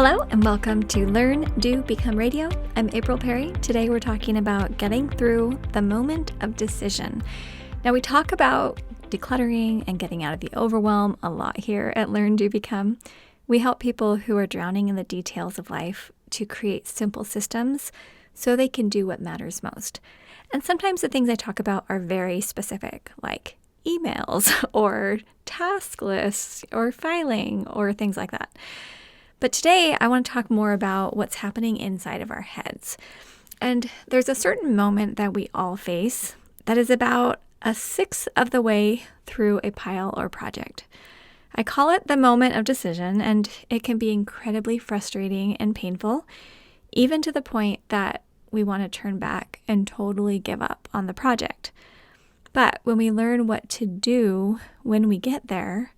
Hello and welcome to Learn, Do, Become Radio. I'm April Perry. Today we're talking about getting through the moment of decision. Now we talk about decluttering and getting out of the overwhelm a lot here at Learn, Do, Become. We help people who are drowning in the details of life to create simple systems so they can do what matters most. And sometimes the things I talk about are very specific, like emails or task lists or filing or things like that. But today I want to talk more about what's happening inside of our heads. And there's a certain moment that we all face that is about a sixth of the way through a pile or project. I call it the moment of decision, and it can be incredibly frustrating and painful, even to the point that we want to turn back and totally give up on the project. But when we learn what to do when we get there,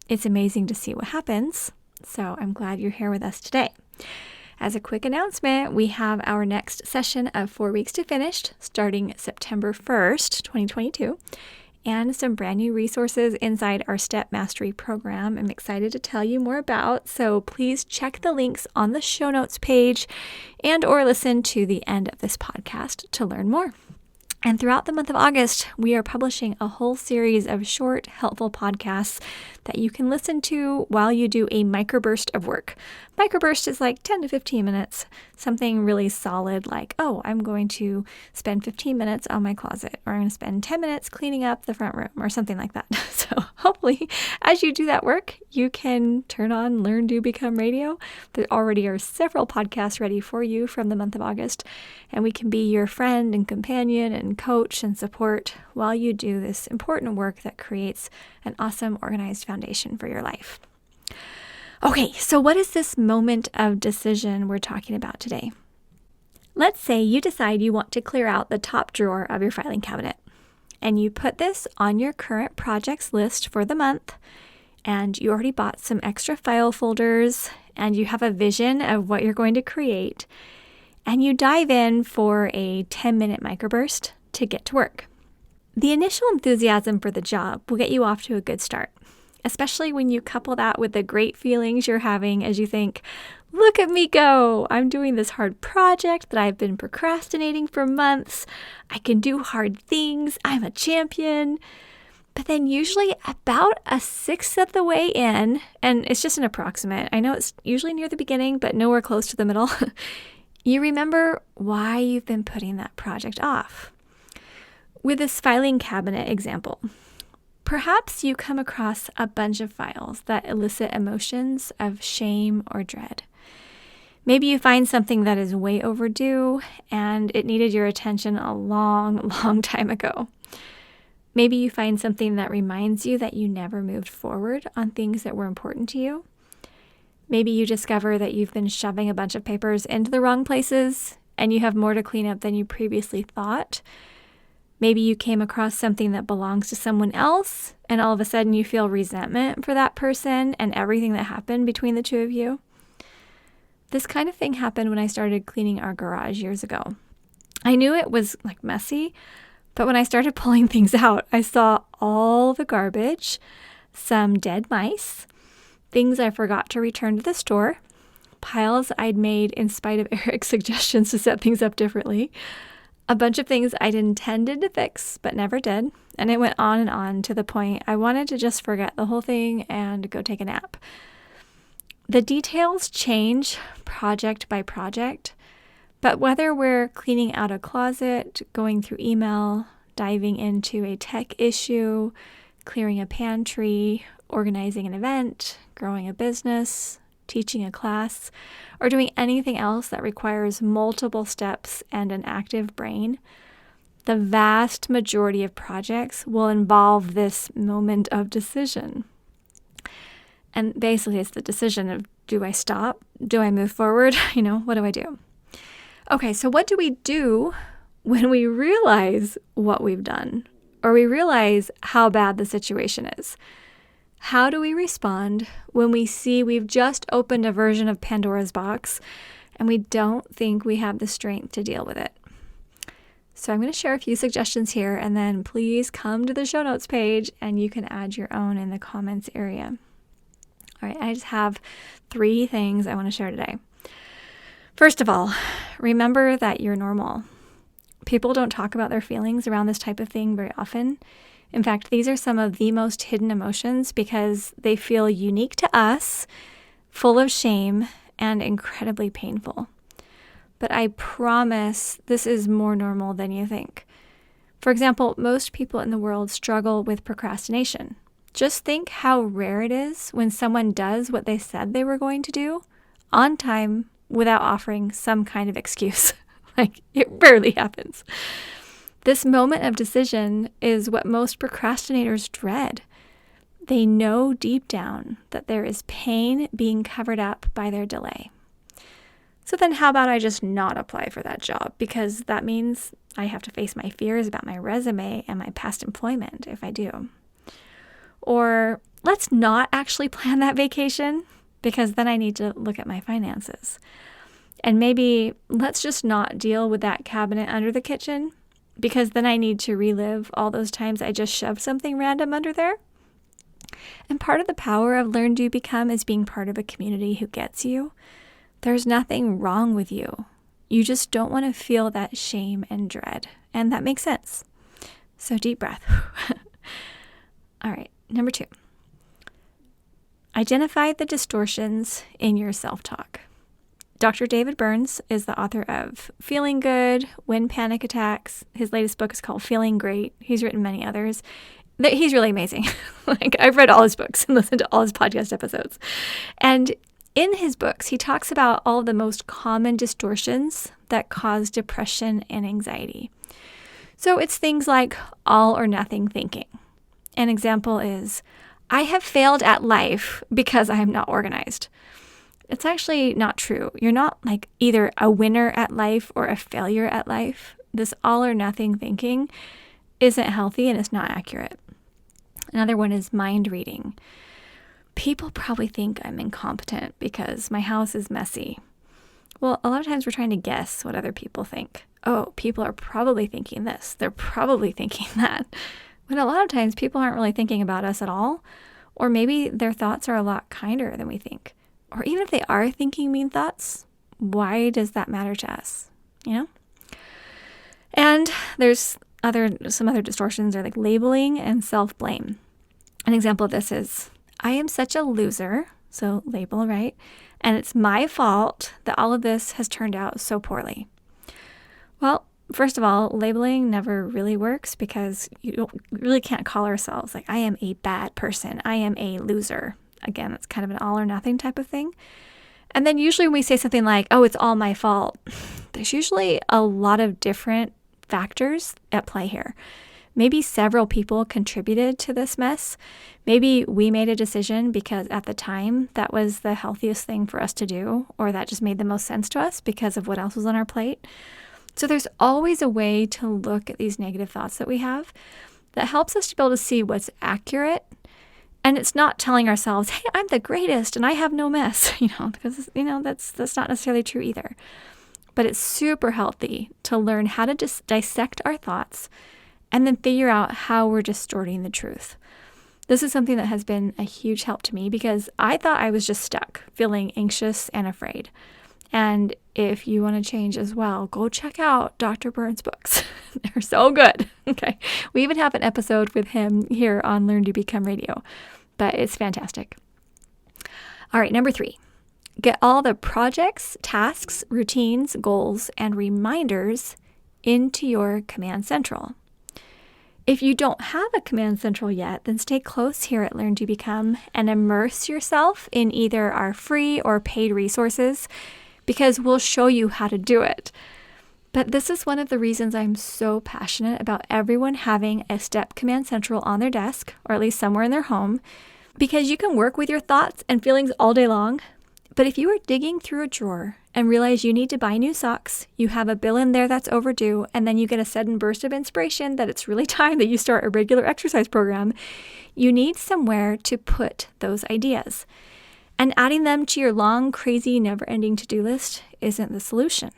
it's amazing to see what happens. So I'm glad you're here with us today. As a quick announcement, we have our next session of 4 weeks to Finished starting September 1st, 2022, and some brand new resources inside our Step Mastery program I'm excited to tell you more about. So please check the links on the show notes page and or listen to the end of this podcast to learn more. And throughout the month of August, we are publishing a whole series of short, helpful podcasts that you can listen to while you do a microburst of work. Microburst is like 10 to 15 minutes, something really solid like, oh, I'm going to spend 15 minutes on my closet, or I'm going to spend 10 minutes cleaning up the front room, or something like that. So hopefully, as you do that work, you can turn on Learn, Do, Become Radio. There already are several podcasts ready for you from the month of August, and we can be your friend and companion and coach and support while you do this important work that creates an awesome organized foundation for your life. Okay, so what is this moment of decision we're talking about today? Let's say you decide you want to clear out the top drawer of your filing cabinet, and you put this on your current projects list for the month, and you already bought some extra file folders, and you have a vision of what you're going to create, and you dive in for a 10-minute microburst to get to work. The initial enthusiasm for the job will get you off to a good start, especially when you couple that with the great feelings you're having as you think, look at me go! I'm doing this hard project that I've been procrastinating for months. I can do hard things. I'm a champion. But then usually about a sixth of the way in, and it's just an approximate, I know it's usually near the beginning, but nowhere close to the middle, you remember why you've been putting that project off. With this filing cabinet example, perhaps you come across a bunch of files that elicit emotions of shame or dread. Maybe you find something that is way overdue and it needed your attention a long, long time ago. Maybe you find something that reminds you that you never moved forward on things that were important to you. Maybe you discover that you've been shoving a bunch of papers into the wrong places and you have more to clean up than you previously thought. Maybe you came across something that belongs to someone else, and all of a sudden you feel resentment for that person and everything that happened between the two of you. This kind of thing happened when I started cleaning our garage years ago. I knew it was messy, but when I started pulling things out, I saw all the garbage, some dead mice, things I forgot to return to the store, piles I'd made in spite of Eric's suggestions to set things up differently, a bunch of things I'd intended to fix but never did, and it went on to the point I wanted to just forget the whole thing and go take a nap. The details change project by project, but whether we're cleaning out a closet, going through email, diving into a tech issue, clearing a pantry, organizing an event, growing a business, teaching a class, or doing anything else that requires multiple steps and an active brain, the vast majority of projects will involve this moment of decision. And basically it's the decision of, do I stop? Do I move forward? What do I do? Okay, so what do we do when we realize what we've done, or we realize how bad the situation is? How do we respond when we see we've just opened a version of Pandora's box and we don't think we have the strength to deal with it? So I'm going to share a few suggestions here, and then please come to the show notes page and you can add your own in the comments area. All right, I just have 3 things I want to share today. First of all, remember that you're normal. People don't talk about their feelings around this type of thing very often. In fact, these are some of the most hidden emotions because they feel unique to us, full of shame, and incredibly painful. But I promise this is more normal than you think. For example, most people in the world struggle with procrastination. Just think how rare it is when someone does what they said they were going to do on time without offering some kind of excuse. Like, it rarely happens. This moment of decision is what most procrastinators dread. They know deep down that there is pain being covered up by their delay. So then how about I just not apply for that job? Because that means I have to face my fears about my resume and my past employment if I do. Or let's not actually plan that vacation because then I need to look at my finances. And maybe let's just not deal with that cabinet under the kitchen because then I need to relive all those times I just shoved something random under there. And part of the power of Learn, Do, Become is being part of a community who gets you. There's nothing wrong with you. You just don't want to feel that shame and dread. And that makes sense. So deep breath. All right, number 2. Identify the distortions in your self-talk. Dr. David Burns is the author of Feeling Good, When Panic Attacks. His latest book is called Feeling Great. He's written many others. He's really amazing. I've read all his books and listened to all his podcast episodes. And in his books, he talks about all of the most common distortions that cause depression and anxiety. So it's things like all or nothing thinking. An example is, I have failed at life because I am not organized. It's actually not true. You're not like either a winner at life or a failure at life. This all or nothing thinking isn't healthy and it's not accurate. Another one is mind reading. People probably think I'm incompetent because my house is messy. Well, a lot of times we're trying to guess what other people think. Oh, people are probably thinking this. They're probably thinking that. But a lot of times people aren't really thinking about us at all. Or maybe their thoughts are a lot kinder than we think. Or even if they are thinking mean thoughts, why does that matter to us? You know? And there's some other distortions are like labeling and self-blame. An example of this is, I am such a loser, so label, right? And it's my fault that all of this has turned out so poorly. Well, first of all, labeling never really works because you really can't call ourselves like, I am a bad person. I am a loser. Again, it's kind of an all or nothing type of thing. And then usually when we say something like, oh, it's all my fault, there's usually a lot of different factors at play here. Maybe several people contributed to this mess. Maybe we made a decision because at the time that was the healthiest thing for us to do, or that just made the most sense to us because of what else was on our plate. So there's always a way to look at these negative thoughts that we have that helps us to be able to see what's accurate. And it's not telling ourselves, hey, I'm the greatest and I have no mess, because, that's not necessarily true either. But it's super healthy to learn how to dissect our thoughts and then figure out how we're distorting the truth. This is something that has been a huge help to me because I thought I was just stuck, feeling anxious and afraid. And if you want to change as well, go check out Dr. Burns' books. They're so good. Okay. We even have an episode with him here on Learn, Do, Become Radio, but it's fantastic. All right, number 3. Get all the projects, tasks, routines, goals, and reminders into your Command Central. If you don't have a Command Central yet, then stay close here at Learn, Do, Become and immerse yourself in either our free or paid resources because we'll show you how to do it. But this is one of the reasons I'm so passionate about everyone having a STEP Command Central on their desk, or at least somewhere in their home, because you can work with your thoughts and feelings all day long. But if you are digging through a drawer and realize you need to buy new socks, you have a bill in there that's overdue, and then you get a sudden burst of inspiration that it's really time that you start a regular exercise program, you need somewhere to put those ideas. And adding them to your long, crazy, never-ending to-do list isn't the solution.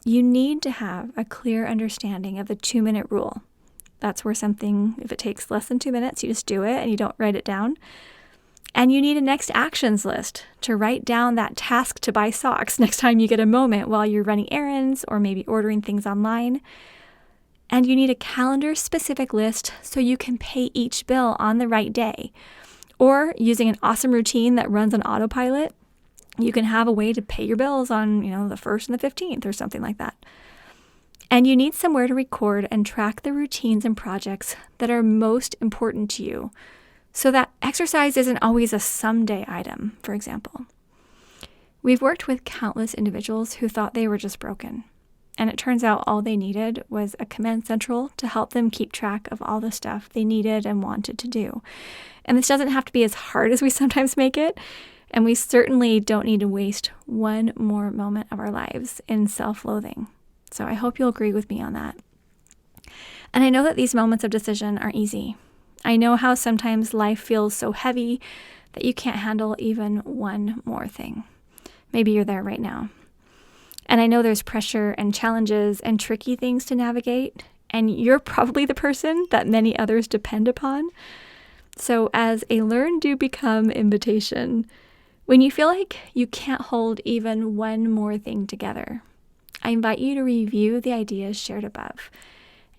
You need to have a clear understanding of the 2-minute rule. That's where something, if it takes less than 2 minutes, you just do it and you don't write it down. And you need a next actions list to write down that task to buy socks next time you get a moment while you're running errands or maybe ordering things online. And you need a calendar-specific list so you can pay each bill on the right day. Or using an awesome routine that runs on autopilot, you can have a way to pay your bills on, the 1st and the 15th or something like that. And you need somewhere to record and track the routines and projects that are most important to you, so that exercise isn't always a someday item, for example. We've worked with countless individuals who thought they were just broken. And it turns out all they needed was a Command Central to help them keep track of all the stuff they needed and wanted to do. And this doesn't have to be as hard as we sometimes make it. And we certainly don't need to waste one more moment of our lives in self-loathing. So I hope you'll agree with me on that. And I know that these moments of decision aren't easy. I know how sometimes life feels so heavy that you can't handle even one more thing. Maybe you're there right now. And I know there's pressure and challenges and tricky things to navigate, and you're probably the person that many others depend upon. So as a Learn, Do, Become invitation, when you feel like you can't hold even one more thing together, I invite you to review the ideas shared above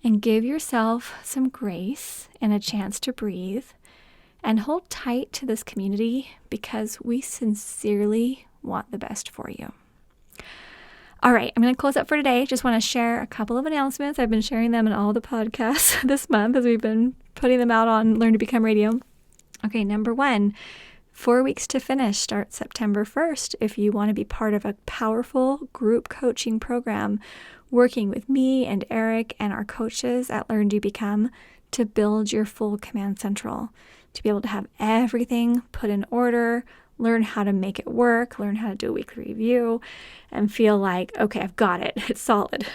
and give yourself some grace and a chance to breathe and hold tight to this community because we sincerely want the best for you. All right, I'm going to close up for today. Just want to share a couple of announcements. I've been sharing them in all the podcasts this month as we've been putting them out on Learn to Become Radio. Okay, number 1, 4 Weeks to Finish starts September 1st if you want to be part of a powerful group coaching program working with me and Eric and our coaches at Learn to Become to build your full Command Central, to be able to have everything put in order, learn how to make it work, learn how to do a weekly review, and feel like, okay, I've got it. It's solid.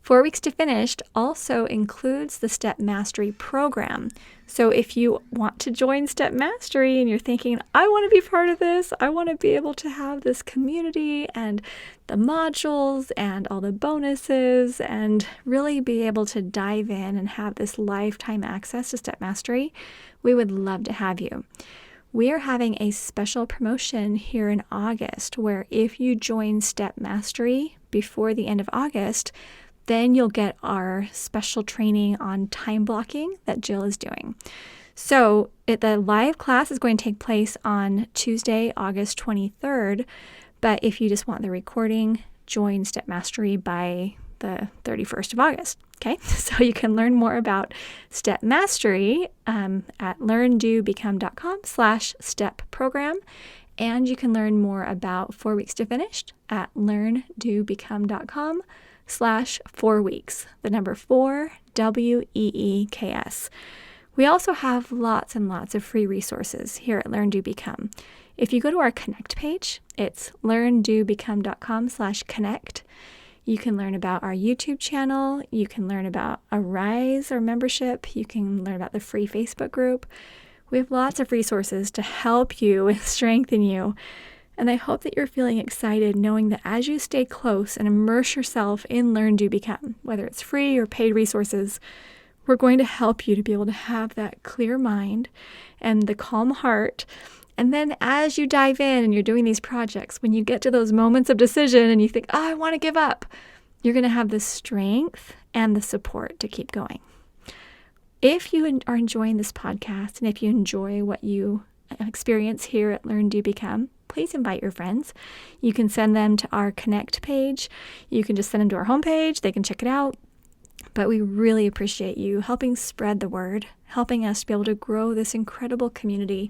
4 Weeks to Finish also includes the Step Mastery program. So if you want to join Step Mastery and you're thinking, I want to be part of this, I want to be able to have this community and the modules and all the bonuses and really be able to dive in and have this lifetime access to Step Mastery, we would love to have you. We are having a special promotion here in August where if you join Step Mastery before the end of August, then you'll get our special training on time blocking that Jill is doing. So the live class is going to take place on Tuesday, August 23rd, but if you just want the recording, join Step Mastery by the 31st of August. Okay, so you can learn more about Step Mastery at learndobecome.com/step program. And you can learn more about 4 Weeks to Finish at learndobecome.com/4 weeks, the number 4, WEEKS. We also have lots and lots of free resources here at Learn, Do, Become. If you go to our Connect page, it's learndobecome.com/connect. You can learn about our YouTube channel. You can learn about Arise, our membership. You can learn about the free Facebook group. We have lots of resources to help you and strengthen you. And I hope that you're feeling excited knowing that as you stay close and immerse yourself in Learn, Do, Become, whether it's free or paid resources, we're going to help you to be able to have that clear mind and the calm heart. And then as you dive in and you're doing these projects, when you get to those moments of decision and you think, oh, I want to give up, you're going to have the strength and the support to keep going. If you are enjoying this podcast and if you enjoy what you experience here at Learn, Do, Become, please invite your friends. You can send them to our Connect page. You can just send them to our homepage. They can check it out. But we really appreciate you helping spread the word, helping us to be able to grow this incredible community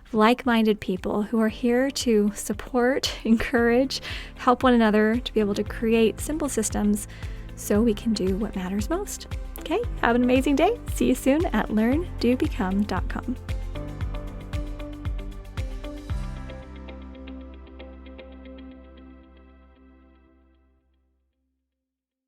of like-minded people who are here to support, encourage, help one another to be able to create simple systems so we can do what matters most. Okay, have an amazing day. See you soon at learndobecome.com.